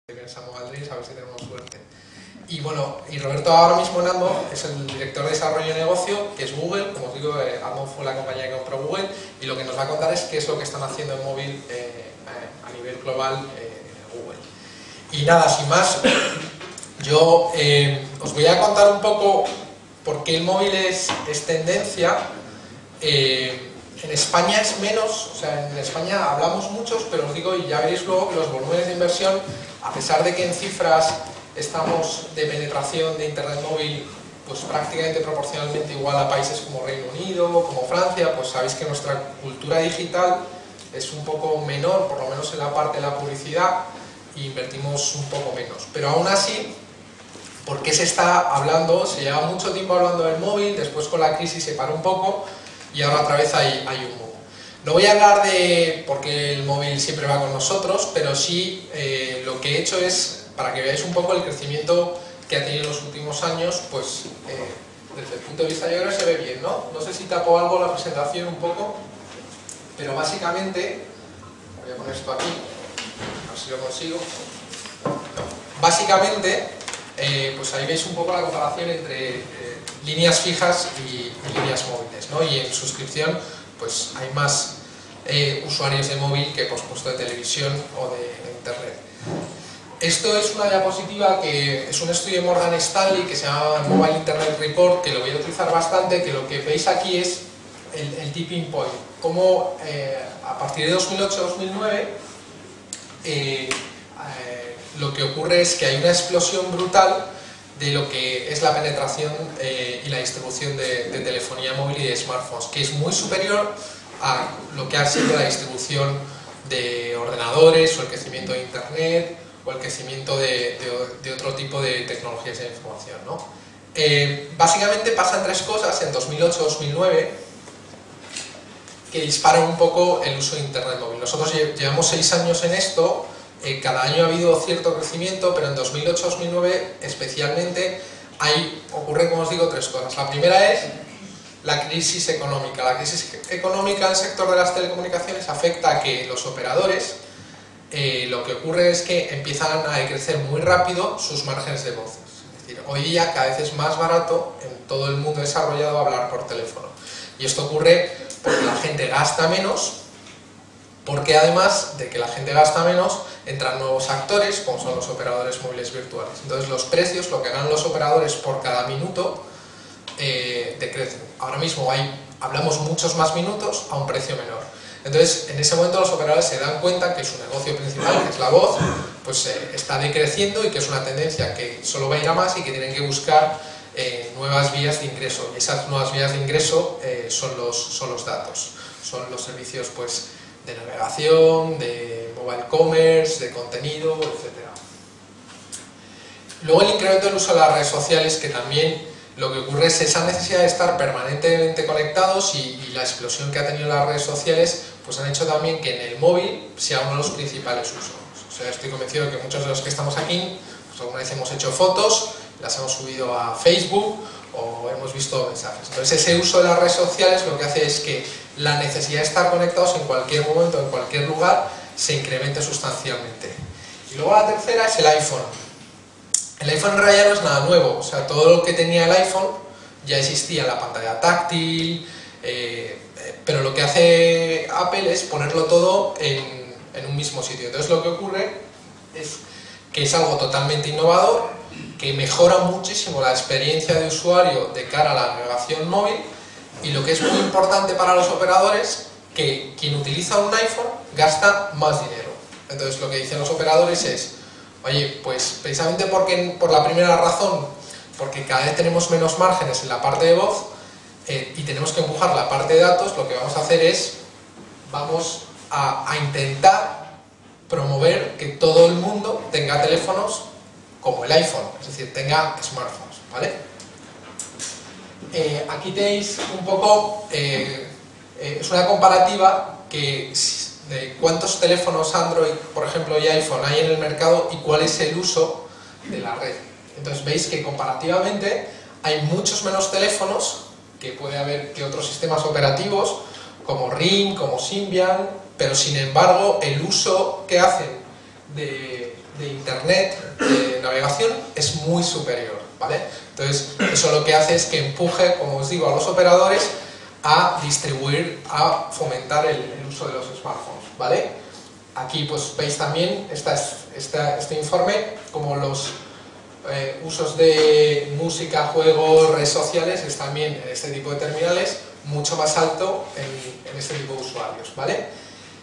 en Samu Valdés, a ver si tenemos suerte. Y bueno, y Roberto ahora mismo en Admo es el director de desarrollo de negocio, que es Google. Como os digo, Admo fue la compañía que compró Google, y lo que nos va a contar es qué es lo que están haciendo en móvil a nivel global Google. Y nada, sin más, yo os voy a contar un poco por qué el móvil es tendencia. En España es menos, o sea, en España hablamos muchos, pero os digo, y ya veréis luego, que los volúmenes de inversión, a pesar de que en cifras estamos de penetración de Internet móvil pues prácticamente proporcionalmente igual a países como Reino Unido, como Francia, pues sabéis que nuestra cultura digital es un poco menor, por lo menos en la parte de la publicidad, e invertimos un poco menos. Pero aún así, ¿por qué se está hablando? Se lleva mucho tiempo hablando del móvil, después con la crisis se paró un poco, y ahora otra vez hay un boom. No voy a hablar de porque el móvil siempre va con nosotros, pero sí lo que he hecho es, para que veáis un poco el crecimiento que ha tenido en los últimos años, pues desde el punto de vista, yo creo que se ve bien, ¿no? No sé si tapo algo la presentación un poco, pero básicamente, voy a poner esto aquí, a ver si lo consigo. Básicamente, pues ahí veis un poco la comparación entre líneas fijas y líneas móviles, ¿no? Y en suscripción pues hay más usuarios de móvil que por supuesto de televisión o de internet. Esto es una diapositiva que es un estudio de Morgan Stanley que se llama Mobile Internet Report, que lo voy a utilizar bastante, que lo que veis aquí es el tipping point, como a partir de 2008-2009 lo que ocurre es que hay una explosión brutal de lo que es la penetración y la distribución de telefonía móvil y de smartphones, que es muy superior a lo que ha sido la distribución de ordenadores o el crecimiento de internet o el crecimiento de otro tipo de tecnologías de información, ¿no? Básicamente pasan tres cosas en 2008-2009 que disparan un poco el uso de internet móvil. Nosotros llevamos 6 años en esto. Cada año ha habido cierto crecimiento, pero en 2008-2009 especialmente ocurren, como os digo, tres cosas. La primera es la crisis económica. La crisis económica en el sector de las telecomunicaciones afecta a que los operadores, lo que ocurre es que empiezan a decrecer muy rápido sus márgenes de voz. Es decir, hoy día cada vez es más barato en todo el mundo desarrollado hablar por teléfono. Y esto ocurre porque la gente gasta menos, porque además de que la gente gasta menos, entran nuevos actores, como son los operadores móviles virtuales. Entonces los precios, lo que ganan los operadores por cada minuto, decrecen. Ahora mismo hablamos muchos más minutos a un precio menor. Entonces en ese momento los operadores se dan cuenta que su negocio principal, que es la voz, pues está decreciendo y que es una tendencia que solo va a ir a más y que tienen que buscar nuevas vías de ingreso. Y esas nuevas vías de ingreso son los datos, son los servicios pues de navegación, de mobile commerce, de contenido, etc. Luego el incremento del uso de las redes sociales, que también lo que ocurre es esa necesidad de estar permanentemente conectados, y la explosión que ha tenido las redes sociales pues han hecho también que en el móvil sea uno de los principales usos. O sea, estoy convencido de que muchos de los que estamos aquí pues alguna vez hemos hecho fotos, las hemos subido a Facebook o hemos visto mensajes. Entonces ese uso de las redes sociales lo que hace es que la necesidad de estar conectados en cualquier momento, en cualquier lugar, se incremente sustancialmente. Y luego la tercera es el iPhone. El iPhone en realidad no es nada nuevo, o sea, todo lo que tenía el iPhone ya existía, la pantalla táctil, pero lo que hace Apple es ponerlo todo en un mismo sitio. Entonces lo que ocurre es que es algo totalmente innovador, que mejora muchísimo la experiencia de usuario de cara a la navegación móvil, y lo que es muy importante para los operadores, que quien utiliza un iPhone gasta más dinero. Entonces lo que dicen los operadores es, oye, pues precisamente por la primera razón, porque cada vez tenemos menos márgenes en la parte de voz y tenemos que empujar la parte de datos, lo que vamos a hacer es, vamos a intentar promover que todo el mundo tenga teléfonos como el iPhone, es decir, tenga smartphones, ¿vale? Aquí tenéis un poco, es una comparativa de cuántos teléfonos Android, por ejemplo, y iPhone hay en el mercado y cuál es el uso de la red. Entonces veis que comparativamente hay muchos menos teléfonos que puede haber que otros sistemas operativos, como Ring, como Symbian, pero sin embargo el uso que hacen de de internet, de navegación, es muy superior, ¿vale? Entonces, eso lo que hace es que empuje, como os digo, a los operadores a distribuir, a fomentar el uso de los smartphones, ¿vale? Aquí pues veis también este informe, como los usos de música, juegos, redes sociales es también en este tipo de terminales mucho más alto en este tipo de usuarios, ¿vale?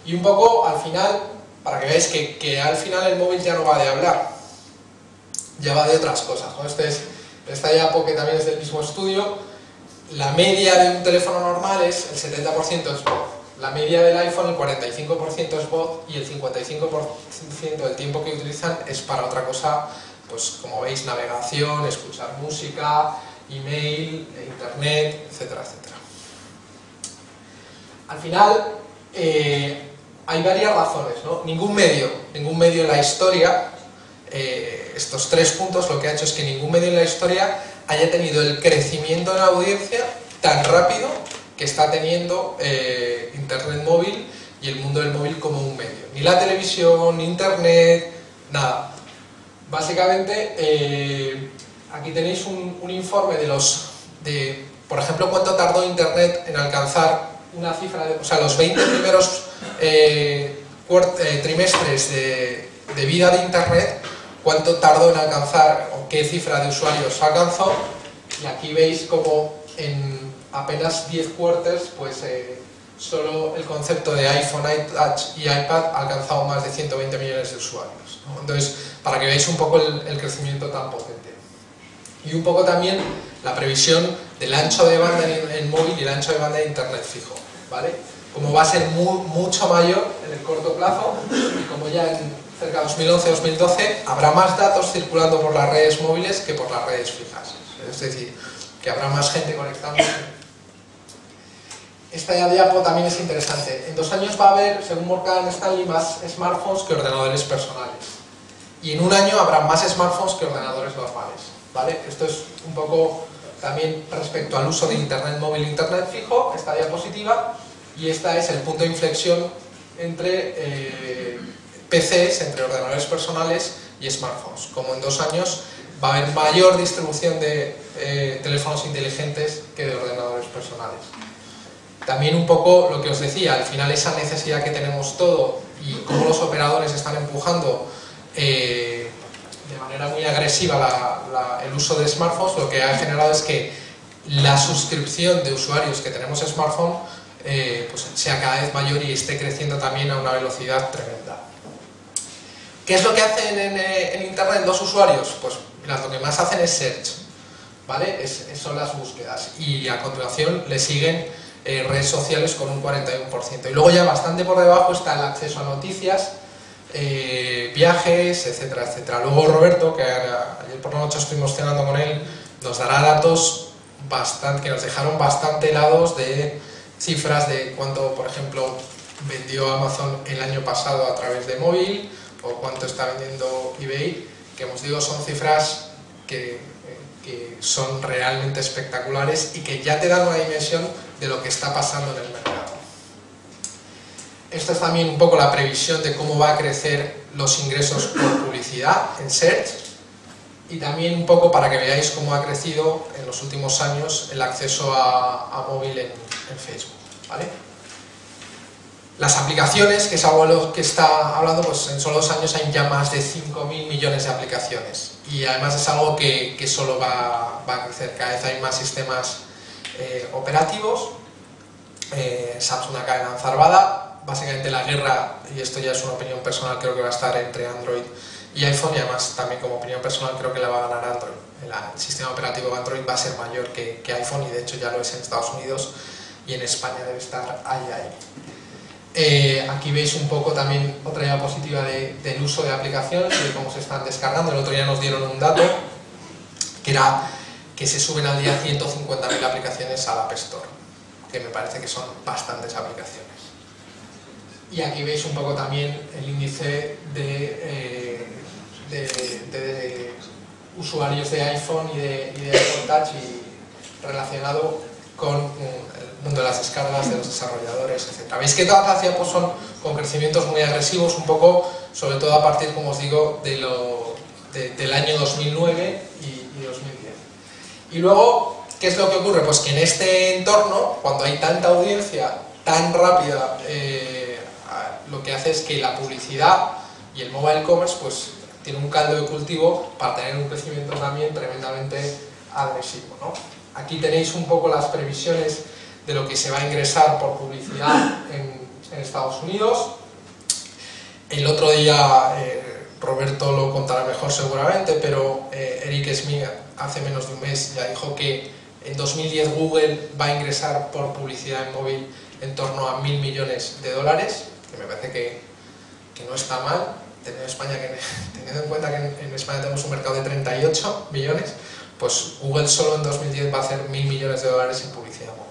Y un poco al final, para que veáis que al final el móvil ya no va de hablar, ya va de otras cosas, ¿no? Esta ya porque también es del mismo estudio, la media de un teléfono normal es el 70% es voz, la media del iPhone el 45% es voz y el 55% del tiempo que utilizan es para otra cosa, pues como veis, navegación, escuchar música, email, internet, etcétera, etcétera. Al final, hay varias razones, ¿no? Ningún medio en la historia, estos 3 puntos lo que ha hecho es que ningún medio en la historia haya tenido el crecimiento de la audiencia tan rápido que está teniendo Internet móvil y el mundo del móvil como un medio. Ni la televisión, ni Internet, nada. Básicamente, aquí tenéis un informe de, por ejemplo, cuánto tardó Internet en alcanzar una cifra, o sea, los 20 primeros trimestres de vida de Internet, cuánto tardó en alcanzar o qué cifra de usuarios alcanzó, y aquí veis como en apenas 10 quarters, pues solo el concepto de iPhone, iTouch y iPad ha alcanzado más de 120 millones de usuarios, ¿no? Entonces, para que veáis un poco el crecimiento tan potente. Y un poco también la previsión del ancho de banda en móvil y el ancho de banda de Internet fijo, ¿vale? Como va a ser mucho mayor en el corto plazo, y como ya en cerca de 2011-2012 habrá más datos circulando por las redes móviles que por las redes fijas. Es decir, que habrá más gente conectándose. Esta diapo también es interesante. En 2 años va a haber, según Morgan Stanley, más smartphones que ordenadores personales. Y en 1 año habrá más smartphones que ordenadores normales, ¿vale? Esto es un poco también respecto al uso de Internet móvil e Internet fijo, esta diapositiva, y esta es el punto de inflexión entre PCs, entre ordenadores personales y smartphones. Como en 2 años va a haber mayor distribución de teléfonos inteligentes que de ordenadores personales. También un poco lo que os decía, al final esa necesidad que tenemos todo y cómo los operadores están empujando de manera muy agresiva el uso de smartphones, lo que ha generado es que la suscripción de usuarios que tenemos smartphone pues sea cada vez mayor y esté creciendo también a una velocidad tremenda. ¿Qué es lo que hacen en Internet los usuarios? Pues mirad, lo que más hacen es search, ¿vale? Son las búsquedas, y a continuación le siguen redes sociales con un 41%. Y luego ya bastante por debajo está el acceso a noticias, viajes, etcétera, etcétera. Luego Roberto, que ayer por la noche estuvimos cenando con él, nos dará datos que nos dejaron bastante helados de cifras de cuánto, por ejemplo, vendió Amazon el año pasado a través de móvil, o cuánto está vendiendo eBay, que os digo son cifras que son realmente espectaculares y que ya te dan una dimensión de lo que está pasando en el mercado. Esta es también un poco la previsión de cómo va a crecer los ingresos por publicidad en Search, y también un poco para que veáis cómo ha crecido en los últimos años el acceso a móvil en Facebook, ¿vale? Las aplicaciones, que es algo de lo que está hablando, pues en solo 2 años hay ya más de 5.000 millones de aplicaciones, y además es algo que solo va a crecer. Cada vez hay más sistemas operativos. Samsung acaba de lanzar Bada. Básicamente la guerra, y esto ya es una opinión personal, creo que va a estar entre Android y iPhone, y además también como opinión personal creo que la va a ganar Android. El sistema operativo de Android va a ser mayor que iPhone, y de hecho ya lo es en Estados Unidos, y en España debe estar ahí. Aquí veis un poco también otra diapositiva del uso de aplicaciones y de cómo se están descargando. El otro día nos dieron un dato que era que se suben al día 150.000 aplicaciones al App Store, que me parece que son bastantes aplicaciones. Y aquí veis un poco también el índice de usuarios de iPhone y de iPod Touch, y relacionado con el mundo de las descargas, de los desarrolladores, etc. Veis que todas las diapos son con crecimientos muy agresivos, un poco sobre todo a partir, como os digo, del año 2009 y 2010. Y luego, ¿qué es lo que ocurre? Pues que en este entorno, cuando hay tanta audiencia tan rápida, lo que hace es que la publicidad y el mobile commerce pues tiene un caldo de cultivo para tener un crecimiento también tremendamente agresivo, ¿no? Aquí tenéis un poco las previsiones de lo que se va a ingresar por publicidad en Estados Unidos. El otro día, Roberto lo contará mejor seguramente, pero Eric Schmidt hace menos de un mes ya dijo que en 2010 Google va a ingresar por publicidad en móvil en torno a 1.000 millones de dólares, que me parece que no está mal, teniendo en cuenta que en España tenemos un mercado de 38 millones, pues Google solo en 2010 va a hacer 1.000 millones de dólares en publicidad móvil.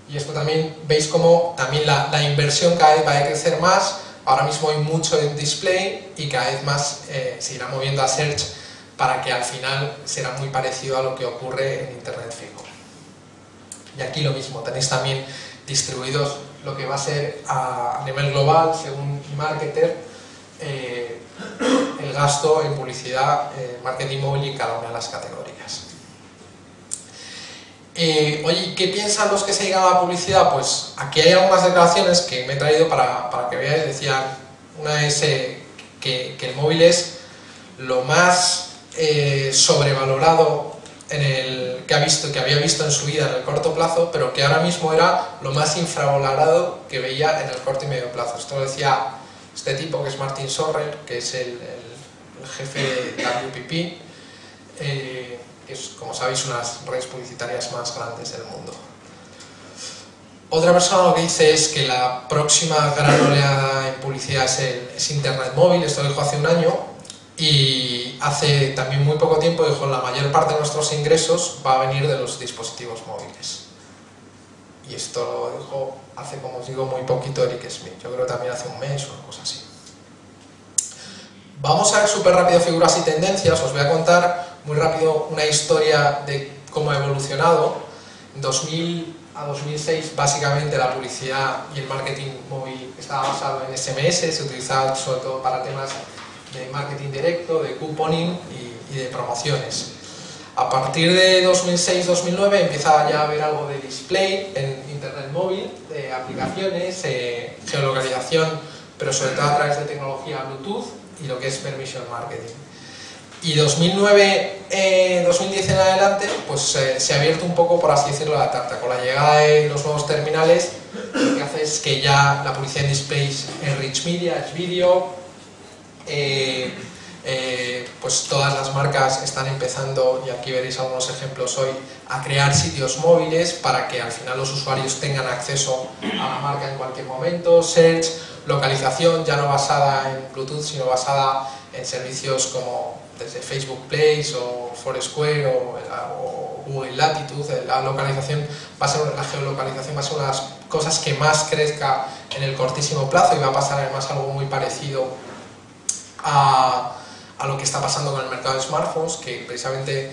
Y esto también, veis como también la inversión cada vez va a crecer más. Ahora mismo hay mucho en display y cada vez más se irá moviendo a search para que al final será muy parecido a lo que ocurre en Internet fijo. Y aquí lo mismo, tenéis también distribuidos lo que va a ser a nivel global, según eMarketer, el gasto en publicidad, marketing móvil y cada una de las categorías. Oye, ¿qué piensan los que se dedican a la publicidad? Pues aquí hay algunas declaraciones que me he traído para que veáis. Decían, una es que el móvil es lo más sobrevalorado que había visto en su vida en el corto plazo, pero que ahora mismo era lo más infravalorado que veía en el corto y medio plazo. Esto lo decía este tipo, que es Martin Sorrell, que es el jefe de WPP, que es, como sabéis, una de las redes publicitarias más grandes del mundo. Otra persona lo que dice es que la próxima gran oleada en publicidad es Internet móvil. Esto lo dijo hace un año, y hace también muy poco tiempo dijo: la mayor parte de nuestros ingresos va a venir de los dispositivos móviles. Y esto lo dijo hace, como os digo, muy poquito Eric Schmidt. Yo creo que también hace un mes o una cosa así. Vamos a ver súper rápido figuras y tendencias. Os voy a contar muy rápido una historia de cómo ha evolucionado. En 2000 a 2006, básicamente, la publicidad y el marketing móvil estaba basado en SMS, se utilizaba sobre todo para temas de marketing directo, de couponing y de promociones. A partir de 2006-2009 empieza ya a haber algo de display en Internet móvil, de aplicaciones, geolocalización, pero sobre todo a través de tecnología Bluetooth y lo que es permission marketing. Y 2009-2010 en adelante, pues se ha abierto un poco, por así decirlo, la tarta. Con la llegada de los nuevos terminales, lo que hace es que ya la publicidad en displays es rich media, es vídeo. Pues todas las marcas están empezando, y aquí veréis algunos ejemplos hoy, a crear sitios móviles para que al final los usuarios tengan acceso a la marca en cualquier momento. Search, localización ya no basada en Bluetooth, sino basada en servicios como desde Facebook Place o Foursquare o Google Latitude. La geolocalización va a ser una de las cosas que más crezca en el cortísimo plazo, y va a pasar además algo muy parecido a lo que está pasando con el mercado de smartphones, que precisamente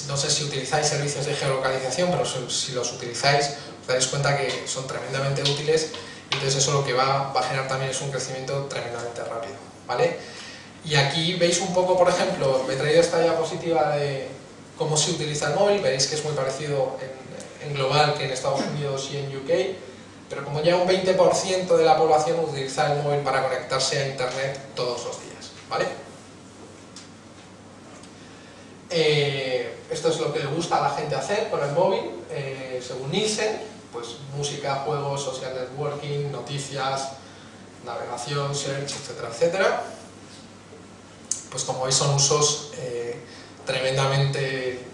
no sé si utilizáis servicios de geolocalización, pero si los utilizáis os daréis cuenta que son tremendamente útiles, y entonces eso lo que va a generar también es un crecimiento tremendamente rápido, ¿vale? Y aquí veis un poco, por ejemplo, he traído esta diapositiva de cómo se utiliza el móvil. Veréis que es muy parecido en global que en Estados Unidos y en UK, pero como ya un 20% de la población utiliza el móvil para conectarse a Internet todos los días, ¿vale? Esto es lo que le gusta a la gente hacer con el móvil, según Nielsen, pues música, juegos, social networking, noticias, navegación, search, etcétera, etcétera. Pues como veis son usos tremendamente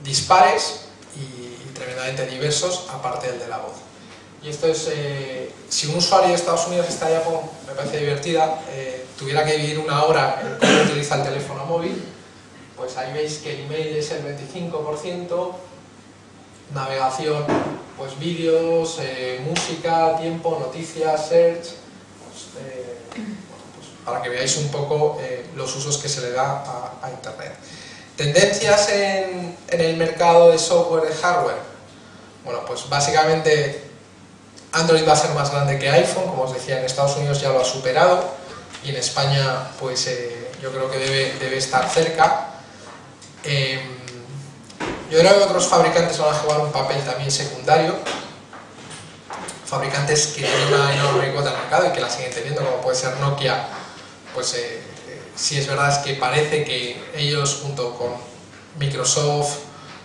dispares y tremendamente diversos, aparte del de la voz. Y esto es, si un usuario de Estados Unidos, esta diapo me parece divertida, tuviera que dividir una hora en cómo utiliza el teléfono móvil, pues ahí veis que el email es el 25%, navegación, pues vídeos, música, tiempo, noticias, search, para que veáis un poco los usos que se le da a Internet. ¿Tendencias en el mercado de software y hardware? Bueno, pues básicamente Android va a ser más grande que iPhone, como os decía, en Estados Unidos ya lo ha superado y en España pues yo creo que debe estar cerca. Yo creo que otros fabricantes van a jugar un papel también secundario, fabricantes que tienen una enorme cuota de mercado y que la siguen teniendo, como puede ser Nokia. Pues sí es verdad, es que parece que ellos junto con Microsoft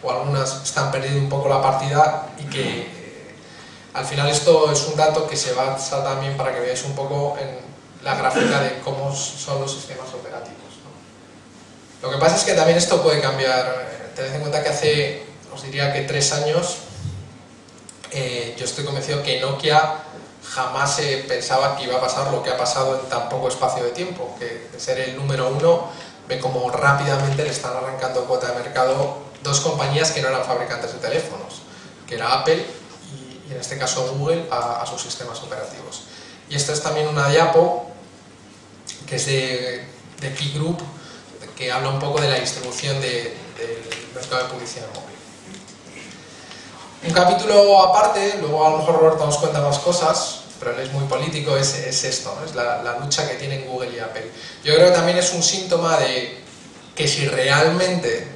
o algunas están perdiendo un poco la partida y que al final esto es un dato que se basa también para que veáis un poco en la gráfica de cómo son los sistemas operativos, ¿no? Lo que pasa es que también esto puede cambiar. Tened en cuenta que hace, os diría que 3 años, yo estoy convencido que Nokia jamás pensaba que iba a pasar lo que ha pasado en tan poco espacio de tiempo, que de ser el número 1, ve como rápidamente le están arrancando cuota de mercado dos compañías que no eran fabricantes de teléfonos, que era Apple y en este caso Google a sus sistemas operativos. Y esta es también una diapo que es de Key Group, que habla un poco de la distribución del mercado de publicidad móvil. Un capítulo aparte, luego a lo mejor Roberto nos cuenta más cosas, pero él es muy político, es esto, ¿no? Es la lucha que tienen Google y Apple. Yo creo que también es un síntoma de que si realmente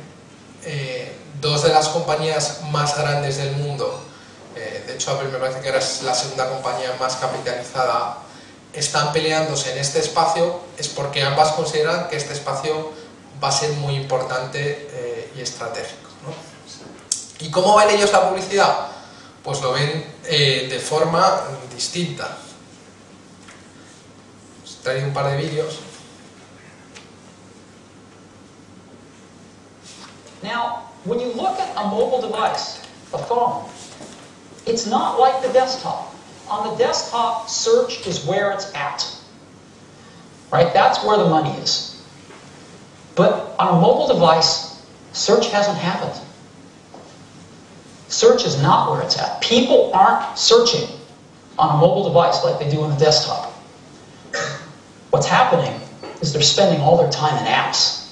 dos de las compañías más grandes del mundo, de hecho Apple me parece que ahora es la segunda compañía más capitalizada, están peleándose en este espacio, es porque ambas consideran que este espacio va a ser muy importante y estratégico, ¿no? ¿Y cómo ven ellos la publicidad? Pues lo ven de forma distinta. Os he traído un par de vídeos. Now, when you look at a mobile device, a phone, it's not like the desktop. On the desktop, search is where it's at. Right? That's where the money is. But on a mobile device, search hasn't happened. Search is not where it's at. People aren't searching on a mobile device like they do on the desktop. What's happening is they're spending all their time in apps.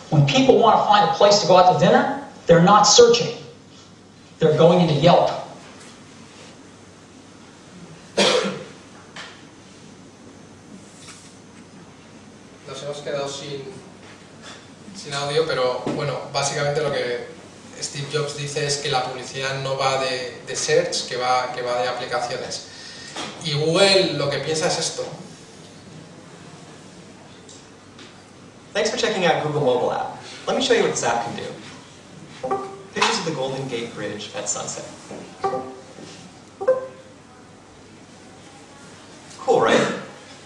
When people want to find a place to go out to dinner, they're not searching. They're going into Yelp. Nos hemos quedado sin audio, pero bueno, básicamente lo que Steve Jobs dice es que la publicidad no va de search, que va de aplicaciones. Y Google lo que piensa es esto. Thanks for checking out Google Mobile app. Let me show you what this app can do. Pictures of the Golden Gate Bridge at sunset. Cool, right?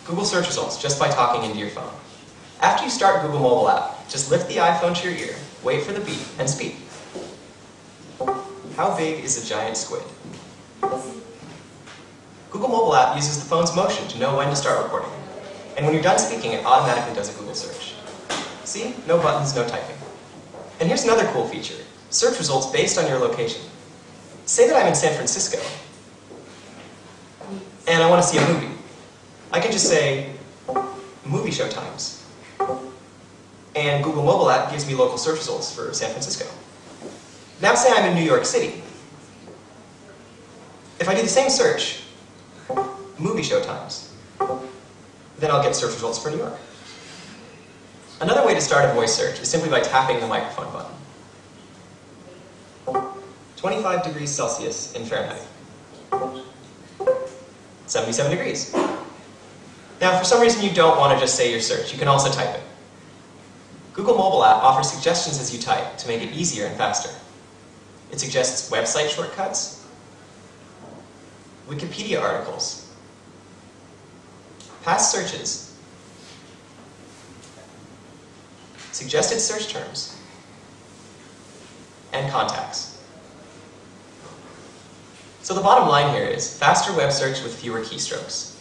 Google search results just by talking into your phone. After you start Google Mobile app, just lift the iPhone to your ear, wait for the beep, and speak. How big is a giant squid? Google Mobile app uses the phone's motion to know when to start recording. And when you're done speaking, it automatically does a Google search. See? No buttons, no typing. And here's another cool feature. Search results based on your location. Say that I'm in San Francisco, and I want to see a movie. I can just say, movie show times. And Google Mobile app gives me local search results for San Francisco. Now say I'm in New York City. If I do the same search, movie show times, then I'll get search results for New York. Another way to start a voice search is simply by tapping the microphone button. 25 degrees Celsius in Fahrenheit. 77 degrees. Now, if for some reason you don't want to just say your search, you can also type it. Google Mobile app offers suggestions as you type to make it easier and faster. It suggests website shortcuts, Wikipedia articles, past searches, suggested search terms, and contacts. So the bottom line here is faster web search with fewer keystrokes.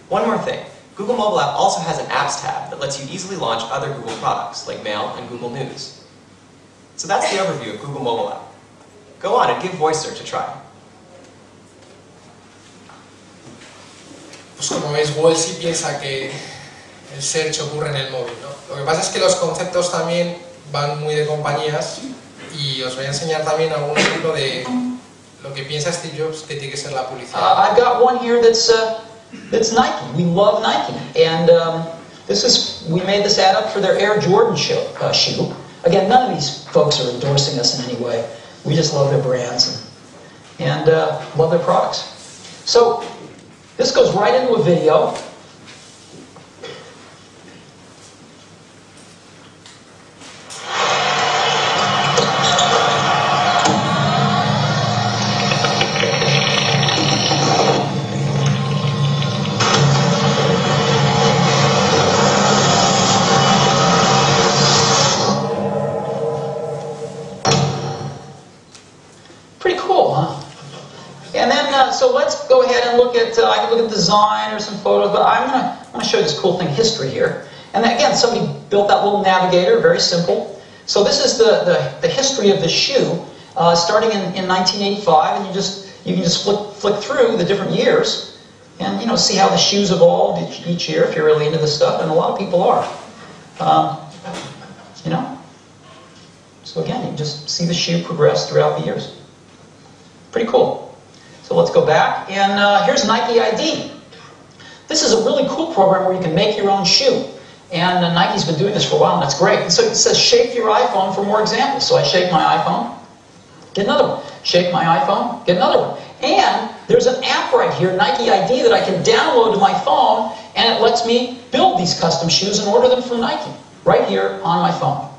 One more thing. Google Mobile app also has an Apps tab that lets you easily launch other Google products, like Mail and Google News. So that's the overview of Google Mobile app. Go on and give voice search a try. Pues como veis, Google sí piensa que el search ocurre en el móvil, ¿no? Lo que pasa es que los conceptos también van muy de compañías y os voy a enseñar también algún ejemplo de lo que piensa Steve Jobs que tiene que ser la publicidad. I've got one here that's Nike. We love Nike, and we made this ad up for their Air Jordan shoe. Again, none of these folks are endorsing us in any way. We just love their brands and love their products. So this goes right into a video. So let's go ahead and look at, I can look at design or some photos, but I'm going to show you this cool thing, history here. And again, somebody built that little navigator, very simple. So this is the history of the shoe, starting in 1985, and you can just flick through the different years, and see how the shoes evolved each year if you're really into this stuff, and a lot of people are. So again, you just see the shoe progress throughout the years. Pretty cool. So let's go back, and here's Nike ID. This is a really cool program where you can make your own shoe. And Nike's been doing this for a while, and that's great. And so it says, shake your iPhone for more examples. So I shake my iPhone, get another one. Shake my iPhone, get another one. And there's an app right here, Nike ID, that I can download to my phone, and it lets me build these custom shoes and order them from Nike, right here on my phone.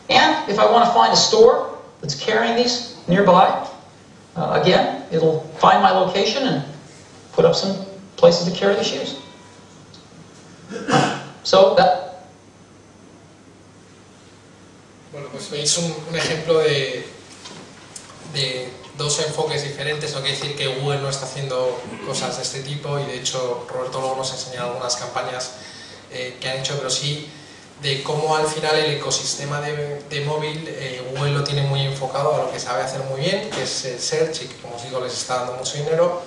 And if I want to find a store that's carrying these nearby, again, it'll find my location and put up some places to carry the shoes. So that. Bueno, pues veis un ejemplo de dos enfoques diferentes. No quiere decir que Google no está haciendo cosas de este tipo, y de hecho Roberto luego nos enseña algunas campañas que han hecho, pero sí de cómo al final el ecosistema de móvil Google lo tiene muy enfocado a lo que sabe hacer muy bien, que es el search, y que, como os digo, les está dando mucho dinero.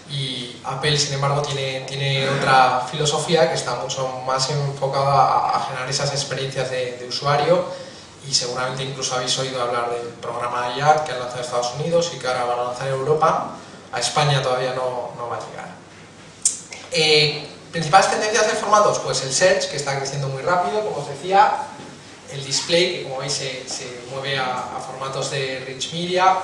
Y Apple, sin embargo, tiene otra filosofía que está mucho más enfocada a generar esas experiencias de usuario, y seguramente incluso habéis oído hablar del programa IAD que han lanzado en Estados Unidos y que ahora van a lanzar en Europa. A España todavía no va a llegar. Principales tendencias de formatos, pues el search, que está creciendo muy rápido, como os decía, el display, que como veis se mueve a formatos de rich media,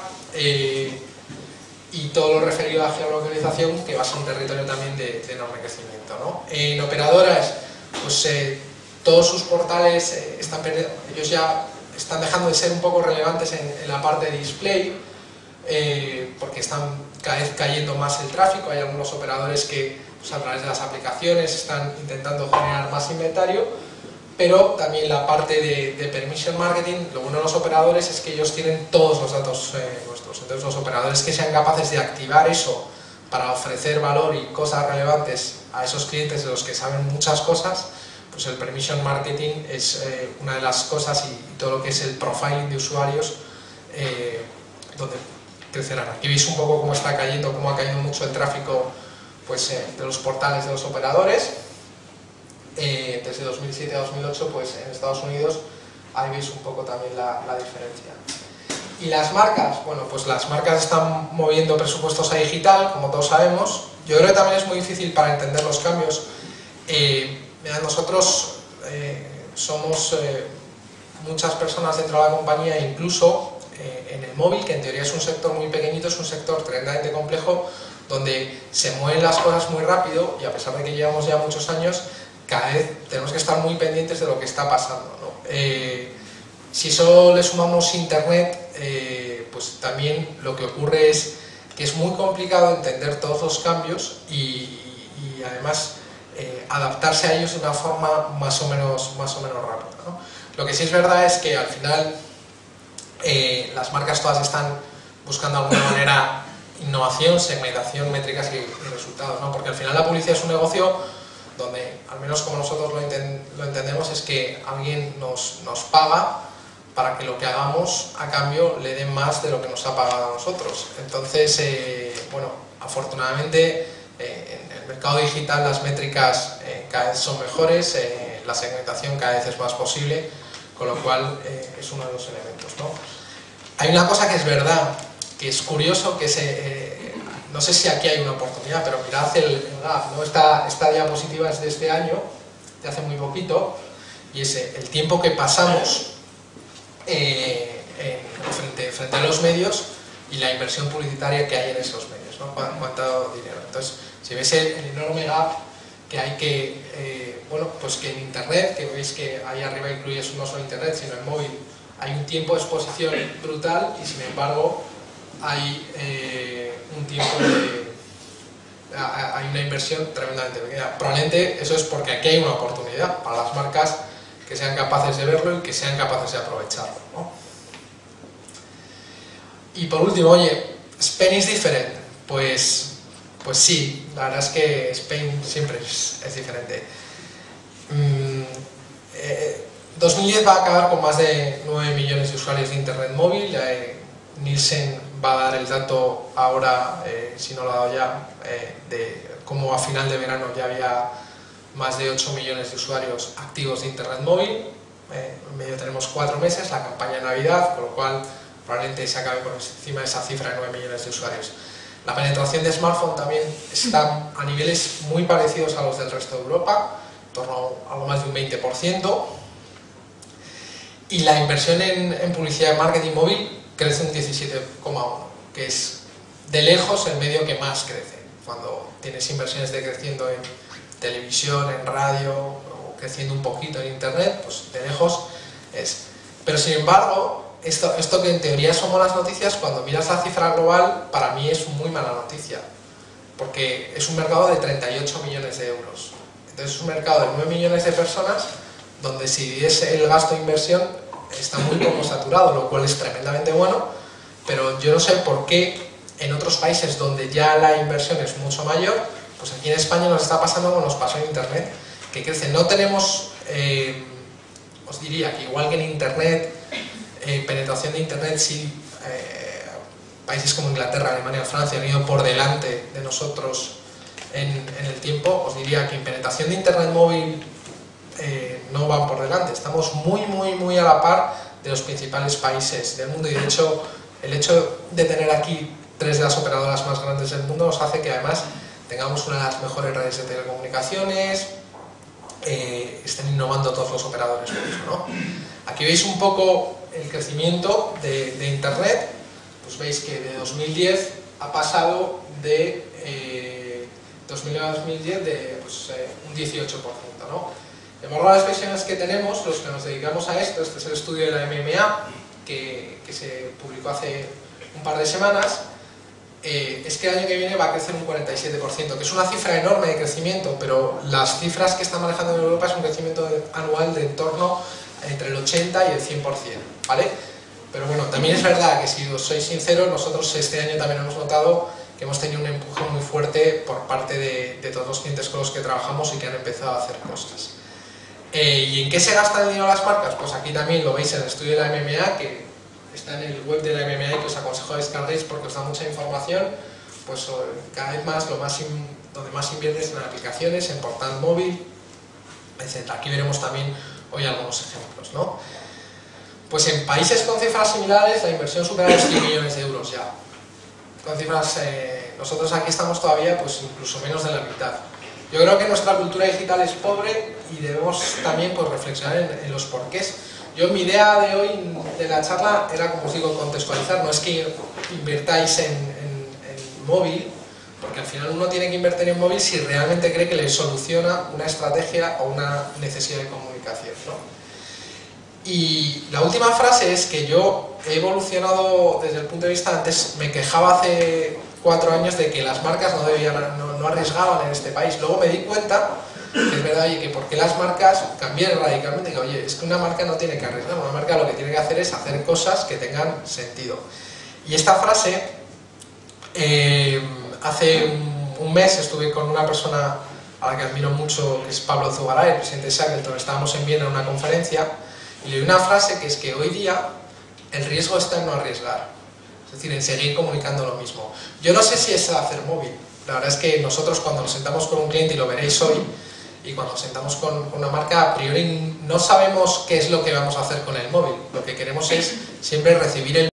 y todo lo referido a geolocalización, que va a ser un territorio también de enorme crecimiento, ¿no? En operadoras, pues todos sus portales están perdiendo, ellos ya están dejando de ser un poco relevantes en la parte de display, porque están cada vez cayendo más el tráfico. Hay algunos operadores que, pues, a través de las aplicaciones están intentando generar más inventario, pero también la parte de permission marketing, lo bueno de los operadores es que ellos tienen todos los datos nuestros. Entonces los operadores que sean capaces de activar eso para ofrecer valor y cosas relevantes a esos clientes de los que saben muchas cosas, pues el permission marketing es una de las cosas, y todo lo que es el profiling de usuarios, donde crecerán. Aquí veis un poco cómo está cayendo, cómo ha caído mucho el tráfico, pues, de los portales de los operadores. Desde 2007 a 2008, pues en Estados Unidos, ahí veis un poco también la diferencia. Y las marcas, bueno, pues las marcas están moviendo presupuestos a digital, como todos sabemos. Yo creo que también es muy difícil para entender los cambios. Nosotros somos muchas personas dentro de la compañía, incluso en el móvil, que en teoría es un sector muy pequeñito, es un sector tremendamente complejo, donde se mueven las cosas muy rápido, y a pesar de que llevamos ya muchos años, cada vez tenemos que estar muy pendientes de lo que está pasando, ¿no? Si eso le sumamos internet, pues también lo que ocurre es que es muy complicado entender todos los cambios y además adaptarse a ellos de una forma más o menos rápida, ¿no? Lo que sí es verdad es que al final las marcas todas están buscando de alguna manera innovación, segmentación, métricas y resultados, ¿no? Porque al final la publicidad es un negocio donde, al menos como nosotros lo entendemos, es que alguien nos paga para que lo que hagamos a cambio le den más de lo que nos ha pagado a nosotros. Entonces, bueno, afortunadamente en el mercado digital las métricas cada vez son mejores, la segmentación cada vez es más posible, con lo cual es uno de los elementos, ¿no? Hay una cosa que es verdad, que es curioso, que no sé si aquí hay una oportunidad, pero mirad el gap, ¿no? Esta diapositiva es de este año, de hace muy poquito, y es el tiempo que pasamos frente a los medios y la inversión publicitaria que hay en esos medios, ¿no? Cuánto dinero. Entonces, si ves el enorme gap que hay pues que en Internet, que veis que ahí arriba incluye no solo Internet, sino el móvil, hay un tiempo de exposición brutal y sin embargo hay hay una inversión tremendamente pequeña. Probablemente eso es porque aquí hay una oportunidad para las marcas que sean capaces de verlo y que sean capaces de aprovecharlo, ¿no? Y por último, oye, ¿Spain is different? Pues sí, la verdad es que Spain siempre es diferente. 2010 va a acabar con más de 9 millones de usuarios de Internet móvil. Nielsen va a dar el dato ahora, si no lo ha dado ya, de cómo a final de verano ya había más de 8 millones de usuarios activos de Internet móvil. En medio tenemos 4 meses, la campaña de Navidad, con lo cual probablemente se acabe por encima de esa cifra de 9 millones de usuarios. La penetración de smartphone también está a niveles muy parecidos a los del resto de Europa, en torno a algo más de un 20%. Y la inversión en publicidad y marketing móvil crece un 17,1%, que es de lejos el medio que más crece. Cuando tienes inversiones decreciendo en televisión, en radio, o creciendo un poquito en Internet, pues de lejos es. Pero sin embargo, esto que en teoría son buenas noticias, cuando miras la cifra global, para mí es muy mala noticia, porque es un mercado de 38 millones de euros. Entonces es un mercado de 9 millones de personas, donde si es el gasto de inversión, está muy poco saturado, lo cual es tremendamente bueno, pero yo no sé por qué en otros países donde ya la inversión es mucho mayor, pues aquí en España nos está pasando como nos pasó en Internet, que crece. No tenemos, os diría que igual que en Internet, penetración de Internet, sí, países como Inglaterra, Alemania, Francia han ido por delante de nosotros en el tiempo. Os diría que en penetración de Internet móvil no van por delante, estamos muy a la par de los principales países del mundo, y de hecho el hecho de tener aquí 3 de las operadoras más grandes del mundo nos hace que además tengamos una de las mejores redes de telecomunicaciones, estén innovando todos los operadores por eso, ¿no? Aquí veis un poco el crecimiento de Internet, pues veis que de 2010 ha pasado de 2009 a 2010 de un 18%, ¿no? De modo, las versiones que tenemos, los que nos dedicamos a esto, este es el estudio de la MMA que se publicó hace un par de semanas, es que el año que viene va a crecer un 47%, que es una cifra enorme de crecimiento, pero las cifras que están manejando en Europa es un crecimiento anual de en torno entre el 80 y el 100%, ¿vale? Pero bueno, también es verdad que si os sois sinceros, nosotros este año también hemos notado que hemos tenido un empuje muy fuerte por parte de todos los clientes con los que trabajamos y que han empezado a hacer cosas. ¿Y en qué se gastan el dinero las marcas? Pues aquí también lo veis en el estudio de la MMA, que está en el web de la MMA y que os aconsejo descarguéis porque os da mucha información. Pues cada vez más, donde más inviertes en aplicaciones, en portal móvil, etc. Aquí veremos también hoy algunos ejemplos, ¿no? Pues en países con cifras similares la inversión supera los 100 millones de euros ya. Con cifras, nosotros aquí estamos todavía pues incluso menos de la mitad. Yo creo que nuestra cultura digital es pobre y debemos también pues, reflexionar en los porqués. Mi idea de hoy de la charla era, como os digo, contextualizar. No es que invirtáis en móvil, porque al final uno tiene que invertir en móvil si realmente cree que le soluciona una estrategia o una necesidad de comunicación, ¿no? Y la última frase es que yo he evolucionado desde el punto de vista, antes me quejaba hace 4 años de que las marcas no arriesgaban en este país. Luego me di cuenta que es verdad, oye, que por qué las marcas cambian radicalmente. Digo, oye, es que una marca no tiene que arriesgar, una marca lo que tiene que hacer es hacer cosas que tengan sentido. Y esta frase, hace un mes estuve con una persona a la que admiro mucho, que es Pablo Zugaray, el presidente de Shackleton. Estábamos en Viena en una conferencia y leí una frase que es que hoy día el riesgo está en no arriesgar, es decir, en seguir comunicando lo mismo. Yo no sé si es hacer móvil. La verdad es que nosotros cuando nos sentamos con un cliente, y lo veréis hoy, y cuando nos sentamos con una marca, a priori no sabemos qué es lo que vamos a hacer con el móvil. Lo que queremos es siempre recibir el